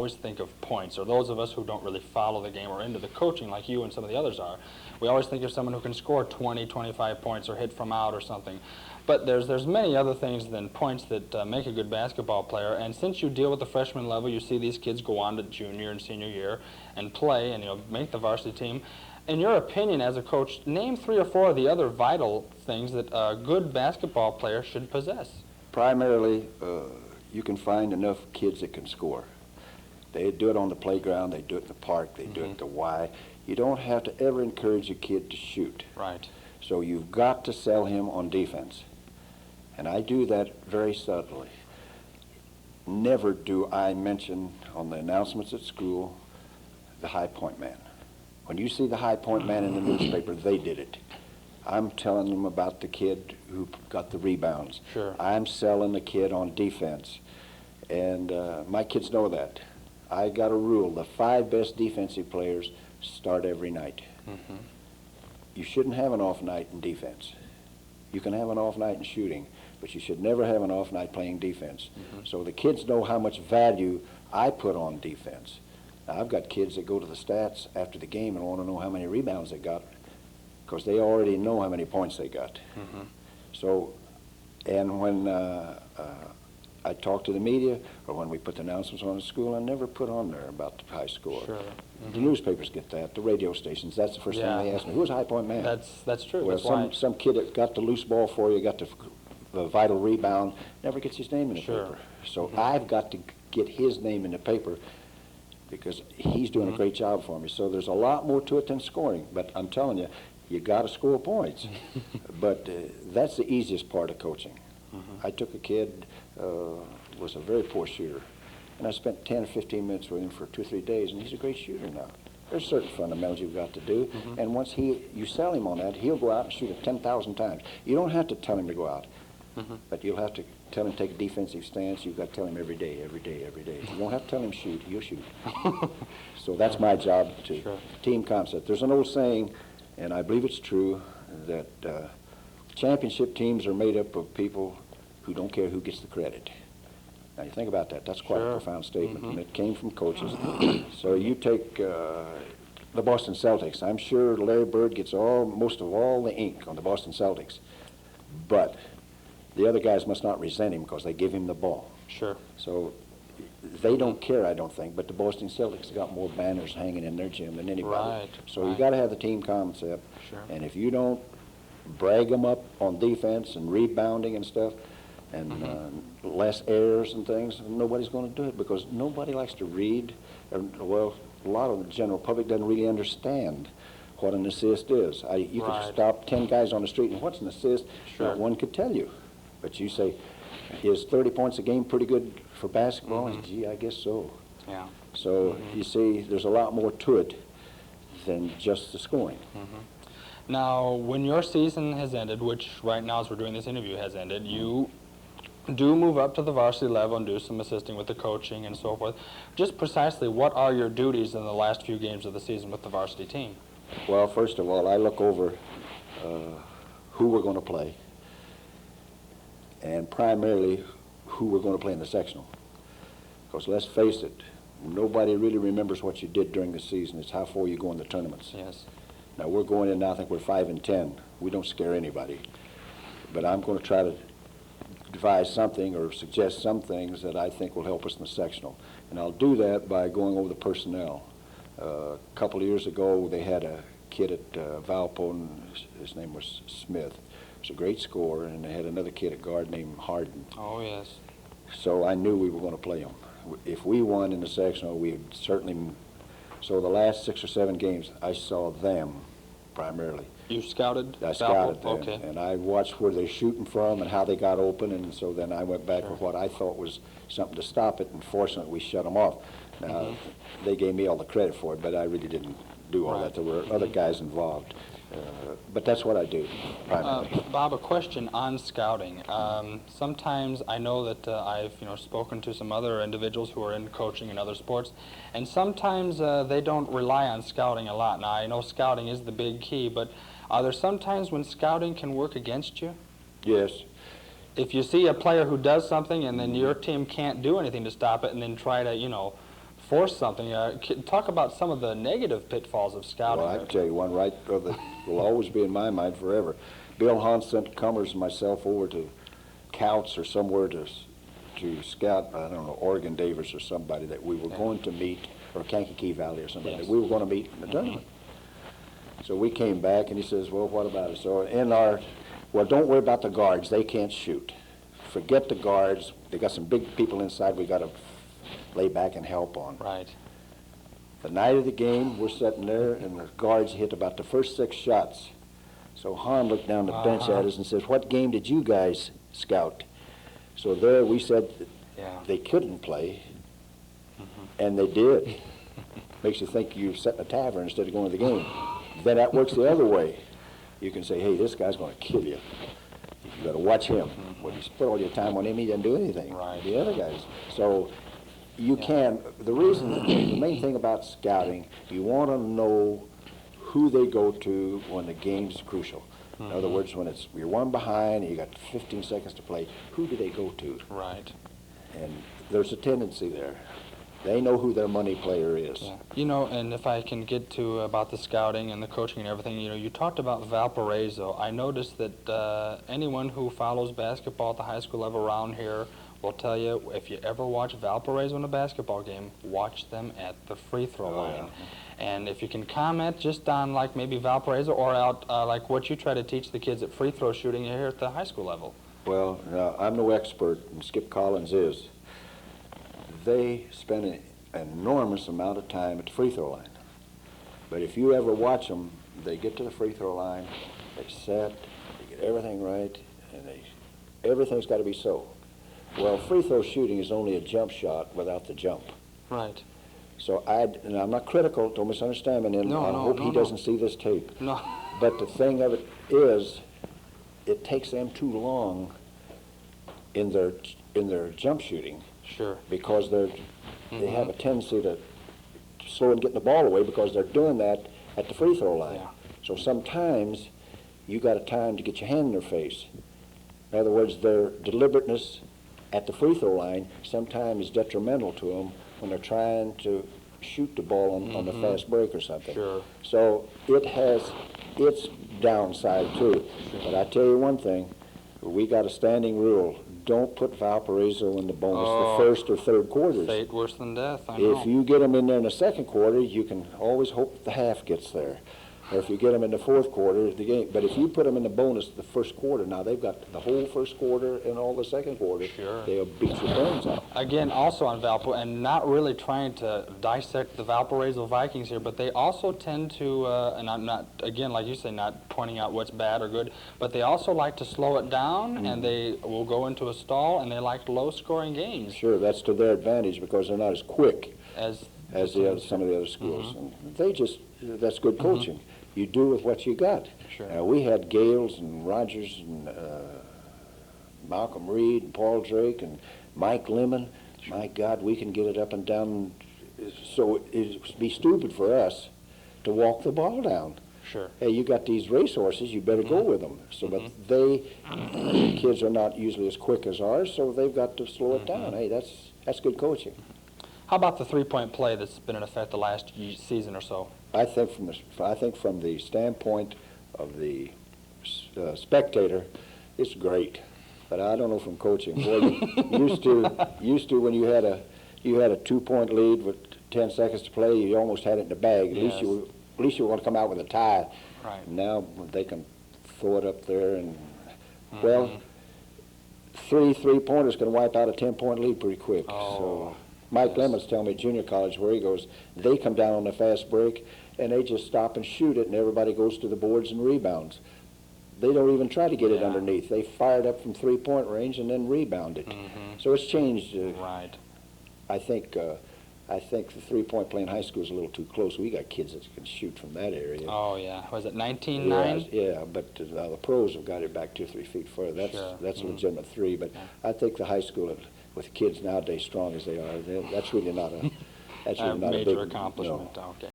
always think of points, or those of us who don't really follow the game or into the coaching like you and some of the others are, we always think of someone who can score 20, 25 points or hit from out or something. But there's many other things than points that make a good basketball player, and since you deal with the freshman level, you see these kids go on to junior and senior year and play and make the varsity team. In your opinion as a coach, name 3 or 4 of the other vital things that a good basketball player should possess. Primarily, you can find enough kids that can score. They do it on the playground, they do it in the park, they do it at the Y. You don't have to ever encourage a kid to shoot. Right. So you've got to sell him on defense. And I do that very subtly. Never do I mention on the announcements at school the high point man. When you see the high point man in the newspaper, they did it. I'm telling them about the kid who got the rebounds. Sure. I'm selling the kid on defense. And my kids know that. I got a rule. The 5 best defensive players start every night. Mm-hmm. You shouldn't have an off night in defense. You can have an off night in shooting, but you should never have an off night playing defense. Mm-hmm. So the kids know how much value I put on defense. Now, I've got kids that go to the stats after the game and want to know how many rebounds they got, because they already know how many points they got. Mm-hmm. So, and when I talk to the media, or when we put the announcements on the school, I never put on there about the high score. Sure. Mm-hmm. The newspapers get that, the radio stations, that's the first thing they ask me, who's a high point man? That's true. Well, that's some kid that got the loose ball for you, got the vital rebound, never gets his name in the Sure. paper. So I've got to get his name in the paper because he's doing a great job for me. So there's a lot more to it than scoring, but I'm telling you, you got to score points. But that's the easiest part of coaching. I took a kid, was a very poor shooter, and I spent 10 or 15 minutes with him for 2 or 3 days, and he's a great shooter now. There's certain fundamentals you've got to do, and once you sell him on that, he'll go out and shoot it 10,000 times. You don't have to tell him to go out, but you'll have to tell him to take a defensive stance. You've got to tell him every day, every day, every day. You don't have to tell him shoot, he'll shoot. So that's my job too. Sure. Team concept. There's an old saying, and I believe it's true, that championship teams are made up of people who don't care who gets the credit. Now, you think about that. That's quite a profound statement, and it came from coaches. So you take the Boston Celtics. I'm sure Larry Bird gets most of all the ink on the Boston Celtics, but the other guys must not resent him because they give him the ball. Sure. So they don't care, I don't think, but the Boston Celtics got more banners hanging in their gym than anybody. Right. So you got to have the team concept, and if you don't brag them up on defense and rebounding and stuff, and less errors and things, nobody's going to do it because nobody likes to read. Well, a lot of the general public doesn't really understand what an assist is. You could stop 10 guys on the street and what's an assist? Not one could tell you. But you say, is 30 points a game pretty good for basketball? And gee, I guess so. Yeah. So you see, there's a lot more to it than just the scoring. Now, when your season has ended, which right now as we're doing this interview has ended, you do move up to the varsity level and do some assisting with the coaching and so forth. Just precisely, what are your duties in the last few games of the season with the varsity team? Well, first of all, I look over who we're going to play, and primarily who we're going to play in the sectional. Because let's face it, nobody really remembers what you did during the season. It's how far you go in the tournaments. Yes. Now, we're going in now, I think we're 5-10. We don't scare anybody. But I'm going to try to devise something or suggest some things that I think will help us in the sectional. And I'll do that by going over the personnel. A couple of years ago, they had a kid at Valpo, and his name was Smith. He was a great scorer, and they had another kid at guard named Harden. Oh, yes. So I knew we were going to play him. If we won in the sectional, we would certainly. So the last 6 or 7 games, I saw them primarily. You scouted? I scouted them, okay. and I watched where they're shooting from and how they got open, and so then I went back with what I thought was something to stop it, and fortunately we shut them off. Now, they gave me all the credit for it, but I really didn't do all that. There were other guys involved. But that's what I do, primarily. Bob, a question on scouting. Sometimes I know that I've spoken to some other individuals who are in coaching and other sports, and sometimes they don't rely on scouting a lot. Now, I know scouting is the big key, but are there some times when scouting can work against you? Yes. If you see a player who does something and then your team can't do anything to stop it, and then try to, force something. Talk about some of the negative pitfalls of scouting. Well, I can tell you one that will always be in my mind forever. Bill Hahn sent Cummers and myself over to Couts or somewhere to scout, I don't know, Oregon Davis or somebody that we were going to meet, or Kankakee Valley or somebody that we were going to meet in the tournament. So we came back, and he says, well, what about it? So well, don't worry about the guards. They can't shoot. Forget the guards. They got some big people inside we got to lay back and help on. Right. The night of the game, we're sitting there, and the guards hit about the first 6 shots. So Hahn looked down the bench at us and says, what game did you guys scout? So there we said they couldn't play, and they did. Makes you think you're sitting in a tavern instead of going to the game. Then that works the other way. You can say, hey, this guy's going to kill you. You got to watch him. When you put all your time on him, he doesn't do anything. Right. The other guys. So you can. The main thing about scouting, you want to know who they go to when the game's crucial. In other words, when you're one behind and you got 15 seconds to play, who do they go to? Right. And there's a tendency there. They know who their money player is. Yeah. You know, and if I can get to about the scouting and the coaching and everything, you know, you talked about Valparaiso. I noticed that anyone who follows basketball at the high school level around here will tell you, if you ever watch Valparaiso in a basketball game, watch them at the free throw line. And if you can comment just on like maybe Valparaiso or out like what you try to teach the kids at free throw shooting here at the high school level. Well, I'm no expert, and Skip Collins is. They spend an enormous amount of time at the free throw line. But if you ever watch them, they get to the free throw line, they set, they get everything right, and everything's got to be so. Well, free throw shooting is only a jump shot without the jump. Right. So and I'm not critical, don't misunderstand me, and I hope he doesn't see this tape. No. But the thing of it is, it takes them too long in their jump shooting. Sure. Because they have a tendency to slow and get the ball away because they're doing that at the free throw line. Yeah. So sometimes you got a time to get your hand in their face. In other words, their deliberateness at the free throw line sometimes is detrimental to them when they're trying to shoot the ball on the fast break or something. Sure. So it has its downside too. Sure. But I tell you one thing, we got a standing rule. Don't put Valparaiso in the bonus the first or third quarters. Fate worse than death, I know. If you get them in there in the second quarter, you can always hope the half gets there. Or if you get them in the fourth quarter, the game. But if you put them in the bonus the first quarter, now they've got the whole first quarter and all the second quarter. Sure. They'll beat your brains out. Again, also on Valpo, and not really trying to dissect the Valparaiso Vikings here, but they also tend to, and I'm not, again, like you say, not pointing out what's bad or good, but they also like to slow it down, and they will go into a stall, and they like low-scoring games. Sure, that's to their advantage because they're not as quick as some of the other schools. And that's good coaching. You do with what you got. Sure. We had Gales and Rogers and Malcolm Reed and Paul Drake and Mike Lemon. Sure. My God, we can get it up and down. So it'd be stupid for us to walk the ball down. Sure. Hey, you got these racehorses, you better go with them. So, but the kids are not usually as quick as ours, so they've got to slow it down. Hey, that's good coaching. How about the three-point play that's been in effect the last season or so? I think from the standpoint of the spectator, it's great. But I don't know from coaching. Boy, used to when you had a 2-point lead with 10 seconds to play, you almost had it in the bag. At least you were going to come out with a tie. Right. Now they can throw it up there and well, three-pointers can wipe out a 10-point lead pretty quick. Oh. So Mike Lemon's telling me at junior college where he goes, they come down on the fast break and they just stop and shoot it, and everybody goes to the boards and rebounds. They don't even try to get it underneath. They fire it up from three-point range and then rebound it. So it's changed. Right. I think the three-point play in high school is a little too close. We got kids that can shoot from that area. Oh, yeah. Was it 19-9? Yeah, but the pros have got it back 2 or 3 feet further. That's a legitimate three. But I think the high school, with kids nowadays strong as they are, that's really not a... That's really not major a big accomplishment. No. Okay.